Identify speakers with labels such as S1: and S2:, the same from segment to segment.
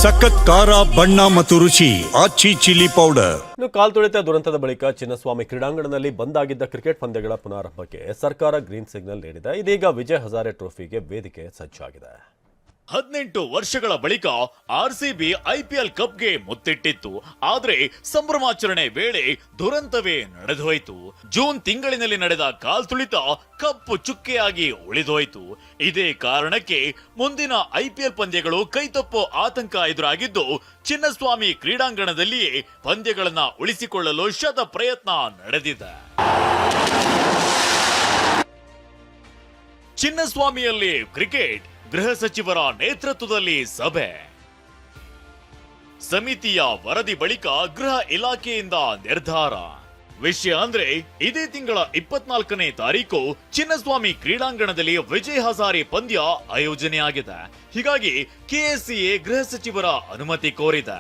S1: ಸಖತ್ ಖಾರ ಬಣ್ಣ ಮತ್ತು ರುಚಿ ಆಚಿ ಚಿಲ್ಲಿ ಪೌಡರ್.
S2: ಇನ್ನು ಕಾಲ್ತುಳಿತ ದುರಂತದ ಬಳಿಕ ಚಿನ್ನಸ್ವಾಮಿ ಕ್ರೀಡಾಂಗಣದಲ್ಲಿ ಬಂದ್ ಆಗಿದ್ದ ಕ್ರಿಕೆಟ್ ಪಂದ್ಯಗಳ ಪುನರಾರಂಭಕ್ಕೆ ಸರ್ಕಾರ ಗ್ರೀನ್ ಸಿಗ್ನಲ್ ನೀಡಿದೆ. ಇದೀಗ ವಿಜಯ್ ಹಜಾರೆ ಟ್ರೋಫಿಗೆ ವೇದಿಕೆ ಸಜ್ಜಾಗಿದೆ.
S3: 18 ವರ್ಷಗಳ ಬಳಿಕ ಆರ್ಸಿಬಿ ಐಪಿಎಲ್ ಕಪ್ಗೆ ಮುತ್ತಿಟ್ಟಿತ್ತು. ಆದ್ರೆ ಸಂಭ್ರಮಾಚರಣೆ ವೇಳೆ ದುರಂತವೇ ನಡೆದೋಯ್ತು. ಜೂನ್ ತಿಂಗಳಿನಲ್ಲಿ ನಡೆದ ಕಾಲ್ತುಳಿತ ಕಪ್ಪು ಚುಕ್ಕೆಯಾಗಿ ಉಳಿದೋಯ್ತು. ಇದೇ ಕಾರಣಕ್ಕೆ ಮುಂದಿನ ಐಪಿಎಲ್ ಪಂದ್ಯಗಳು ಕೈತಪ್ಪೋ ಆತಂಕ ಎದುರಾಗಿದ್ದು, ಚಿನ್ನಸ್ವಾಮಿ ಕ್ರೀಡಾಂಗಣದಲ್ಲಿಯೇ ಪಂದ್ಯಗಳನ್ನ ಉಳಿಸಿಕೊಳ್ಳಲು ಶತ ಪ್ರಯತ್ನ ನಡೆದಿದೆ. ಚಿನ್ನಸ್ವಾಮಿಯಲ್ಲಿ ಕ್ರಿಕೆಟ್ ಗೃಹ ಸಚಿವರ ನೇತೃತ್ವದಲ್ಲಿ ಸಭೆ. ಸಮಿತಿಯ ವರದಿ ಬಳಿಕ ಗೃಹ ಇಲಾಖೆಯಿಂದ ನಿರ್ಧಾರ. ವಿಷಯ ಅಂದ್ರೆ ಇದೇ ತಿಂಗಳ 24ನೇ ತಾರೀಕು ಚಿನ್ನಸ್ವಾಮಿ ಕ್ರೀಡಾಂಗಣದಲ್ಲಿ ವಿಜಯ್ ಹಜಾರೆ ಪಂದ್ಯ ಆಯೋಜನೆಯಾಗಿದೆ. ಹೀಗಾಗಿ ಕೆಎಸ್ಸಿಎ ಗೃಹ ಸಚಿವರ ಅನುಮತಿ ಕೋರಿದೆ.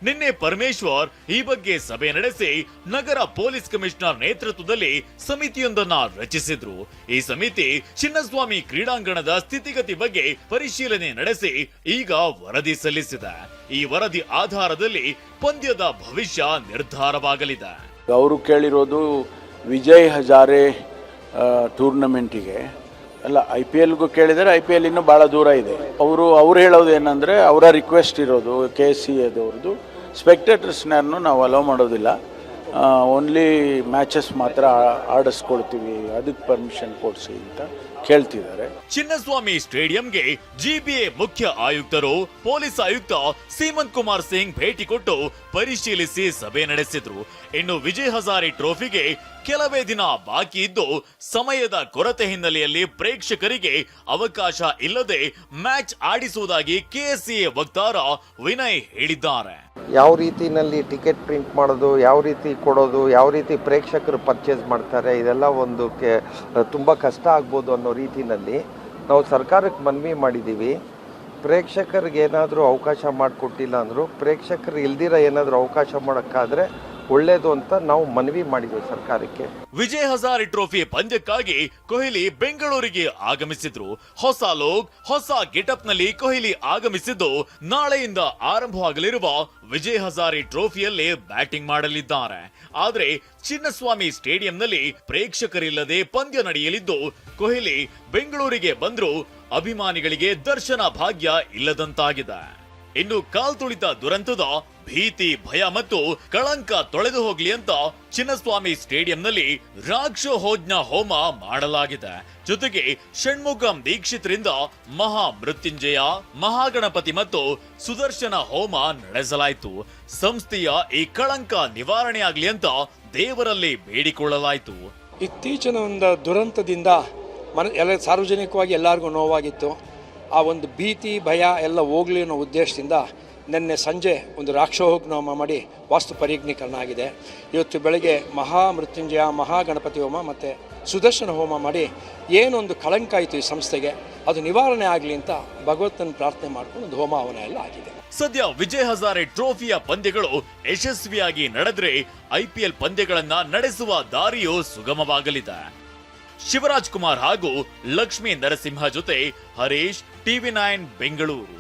S3: ನಿನ್ನೆ ಪರಮೇಶ್ವರ್ ಈ ಬಗ್ಗೆ ಸಭೆ ನಡೆಸಿ ನಗರ ಪೊಲೀಸ್ ಕಮಿಷನರ್ ನೇತೃತ್ವದಲ್ಲಿ ಸಮಿತಿಯೊಂದನ್ನ ರಚಿಸಿದ್ರು. ಈ ಸಮಿತಿ ಚಿನ್ನಸ್ವಾಮಿ ಕ್ರೀಡಾಂಗಣದ ಸ್ಥಿತಿಗತಿ ಬಗ್ಗೆ ಪರಿಶೀಲನೆ ನಡೆಸಿ ಈಗ ವರದಿ ಸಲ್ಲಿಸಿದೆ. ಈ ವರದಿ ಆಧಾರದಲ್ಲಿ ಪಂದ್ಯದ ಭವಿಷ್ಯ ನಿರ್ಧಾರವಾಗಲಿದೆ.
S4: ಅವರು ಕೇಳಿರೋದು ವಿಜಯ್ ಹಜಾರೆ ಟೂರ್ನಮೆಂಟಿಗೆ ಅಲ್ಲ, IPLಗೂ ಕೇಳಿದರೆ IPL ಇನ್ನೂ ಭಾಳ ದೂರ ಇದೆ. ಅವ್ರು ಹೇಳೋದು ಏನಂದರೆ, ಅವರ ರಿಕ್ವೆಸ್ಟ್ ಇರೋದು KCAದವ್ರದ್ದು, ಸ್ಪೆಕ್ಟೇಟರ್ಸ್ನನ್ನು ನಾವು ಅಲೋ ಮಾಡೋದಿಲ್ಲ, ಓನ್ಲಿ ಮ್ಯಾಚಸ್ ಮಾತ್ರ ಆಡಿಸ್ಕೊಳ್ತೀವಿ, ಅದಕ್ಕೆ ಪರ್ಮಿಷನ್ ಕೊಡಿಸಿ ಅಂತ ಕೇಳ್ತಿದ್ದಾರೆ.
S3: ಚಿನ್ನಸ್ವಾಮಿ ಸ್ಟೇಡಿಯಂಗೆ GBA ಮುಖ್ಯ ಆಯುಕ್ತರು, ಪೊಲೀಸ್ ಆಯುಕ್ತ ಸೀಮಂತ್ ಕುಮಾರ್ ಸಿಂಗ್ ಭೇಟಿ ಕೊಟ್ಟು ಪರಿಶೀಲಿಸಿ ಸಭೆ ನಡೆಸಿದ್ರು. ಇನ್ನು ವಿಜಯ್ ಹಜಾರೆ ಟ್ರೋಫಿಗೆ ಕೆಲವೇ ದಿನ ಬಾಕಿ ಇದ್ದು, ಸಮಯದ ಕೊರತೆ ಹಿನ್ನೆಲೆಯಲ್ಲಿ ಪ್ರೇಕ್ಷಕರಿಗೆ ಅವಕಾಶ ಇಲ್ಲದೆ ಮ್ಯಾಚ್ ಆಡಿಸುವುದಾಗಿ KCA ವಕ್ತಾರ ವಿನಯ್ ಹೇಳಿದ್ದಾರೆ.
S5: ಯಾವ ರೀತಿಯಲ್ಲಿ ಟಿಕೆಟ್ ಪ್ರಿಂಟ್ ಮಾಡೋದು, ಯಾವ ರೀತಿ ಕೊಡೋದು, ಯಾವ ರೀತಿ ಪ್ರೇಕ್ಷಕರು ಪರ್ಚೇಸ್ ಮಾಡ್ತಾರೆ, ಇದೆಲ್ಲ ಒಂದು ತುಂಬ ಕಷ್ಟ ಆಗ್ಬೋದು ಅನ್ನೋ ರೀತಿಯಲ್ಲಿ ನಾವು ಸರ್ಕಾರಕ್ಕೆ ಮನವಿ ಮಾಡಿದ್ದೀವಿ. ಪ್ರೇಕ್ಷಕರಿಗೆ ಏನಾದರೂ ಅವಕಾಶ ಮಾಡಿಕೊಟ್ಟಿಲ್ಲ ಅಂದರೂ ಪ್ರೇಕ್ಷಕರು ಇಲ್ದಿರ ಏನಾದರೂ ಅವಕಾಶ ಮಾಡೋಕ್ಕಾದ್ರೆ ಒಳ್ಳೇದು ಅಂತ ನಾವು ಮನವಿ ಮಾಡಿದ್ದೇವೆ ಸರ್ಕಾರಕ್ಕೆ.
S3: ವಿಜಯ್ ಹಜಾರೆ ಟ್ರೋಫಿ ಪಂದ್ಯಕ್ಕಾಗಿ ಕೊಹ್ಲಿ ಬೆಂಗಳೂರಿಗೆ ಆಗಮಿಸಿದ್ರು. ಹೊಸ ಲೋಕ್, ಹೊಸ ಗೆಟಪ್ ನಲ್ಲಿ ಕೊಹ್ಲಿ ಆಗಮಿಸಿದ್ದು, ನಾಳೆಯಿಂದ ಆರಂಭವಾಗಲಿರುವ ವಿಜಯ್ ಹಜಾರೆ ಟ್ರೋಫಿಯಲ್ಲಿ ಬ್ಯಾಟಿಂಗ್ ಮಾಡಲಿದ್ದಾರೆ. ಆದ್ರೆ ಚಿನ್ನಸ್ವಾಮಿ ಸ್ಟೇಡಿಯಂನಲ್ಲಿ ಪ್ರೇಕ್ಷಕರಿಲ್ಲದೆ ಪಂದ್ಯ ನಡೆಯಲಿದ್ದು, ಕೊಹ್ಲಿ ಬೆಂಗಳೂರಿಗೆ ಬಂದ್ರು ಅಭಿಮಾನಿಗಳಿಗೆ ದರ್ಶನ ಭಾಗ್ಯ ಇಲ್ಲದಂತಾಗಿದೆ. ಇನ್ನು ಕಾಲ್ತುಳಿತ ದುರಂತದ ಭೀತಿ, ಭಯ ಮತ್ತು ಕಳಂಕ ತೊಳೆದು ಹೋಗ್ಲಿ ಅಂತ ಚಿನ್ನಸ್ವಾಮಿ ಸ್ಟೇಡಿಯಂನಲ್ಲಿ ರಾಕ್ಷೋಹೋಜ್ಞ ಹೋಮ ಮಾಡಲಾಗಿದೆ. ಜೊತೆಗೆ ಷಣ್ಮುಗಂ ದೀಕ್ಷಿತರಿಂದ ಮಹಾ ಮೃತ್ಯುಂಜಯ, ಮಹಾಗಣಪತಿ ಮತ್ತು ಸುದರ್ಶನ ಹೋಮ ನಡೆಸಲಾಯಿತು. ಸಂಸ್ಥೆಯ ಈ ಕಳಂಕ ನಿವಾರಣೆಯಾಗ್ಲಿ ಅಂತ ದೇವರಲ್ಲಿ ಬೇಡಿಕೊಳ್ಳಲಾಯಿತು.
S6: ಇತ್ತೀಚಿನ ಒಂದು ದುರಂತದಿಂದ ಎಲ್ಲ ಸಾರ್ವಜನಿಕವಾಗಿ ಎಲ್ಲರಿಗೂ ನೋವಾಗಿತ್ತು. ಆ ಒಂದು ಭೀತಿ, ಭಯ ಎಲ್ಲ ಹೋಗಲಿ ಅನ್ನೋ ಉದ್ದೇಶದಿಂದ ನಿನ್ನೆ ಸಂಜೆ ಒಂದು ರಾಕ್ಷೋಹೋಮ ಮಾಡಿ ವಾಸ್ತು ಪರಿಜ್ಞೀಕರಣ ಆಗಿದೆ. ಇವತ್ತು ಬೆಳಗ್ಗೆ ಮಹಾಮೃತ್ಯುಂಜಯ, ಮಹಾಗಣಪತಿ ಹೋಮ ಮತ್ತು ಸುದರ್ಶನ ಹೋಮ ಮಾಡಿ ಏನೊಂದು ಕಳಂಕ ಆಯಿತು ಈ ಸಂಸ್ಥೆಗೆ, ಅದು ನಿವಾರಣೆ ಆಗಲಿ ಅಂತ ಭಗವಂತನ ಪ್ರಾರ್ಥನೆ ಮಾಡ್ಕೊಂಡು ಒಂದು ಹೋಮ ಹವನ ಎಲ್ಲ ಆಗಿದೆ.
S3: ಸದ್ಯ ವಿಜಯ್ ಹಜಾರೆ ಟ್ರೋಫಿಯ ಪಂದ್ಯಗಳು ಯಶಸ್ವಿಯಾಗಿ ನಡೆದ್ರೆ IPL ಪಂದ್ಯಗಳನ್ನ ನಡೆಸುವ ದಾರಿಯು ಸುಗಮವಾಗಲಿದೆ. ಶಿವರಾಜ್ ಕುಮಾರ್ ಹಾಗೂ ಲಕ್ಷ್ಮೀ ನರಸಿಂಹ ಜೊತೆ ಹರೀಶ್, TV9 ಬೆಂಗಳೂರು.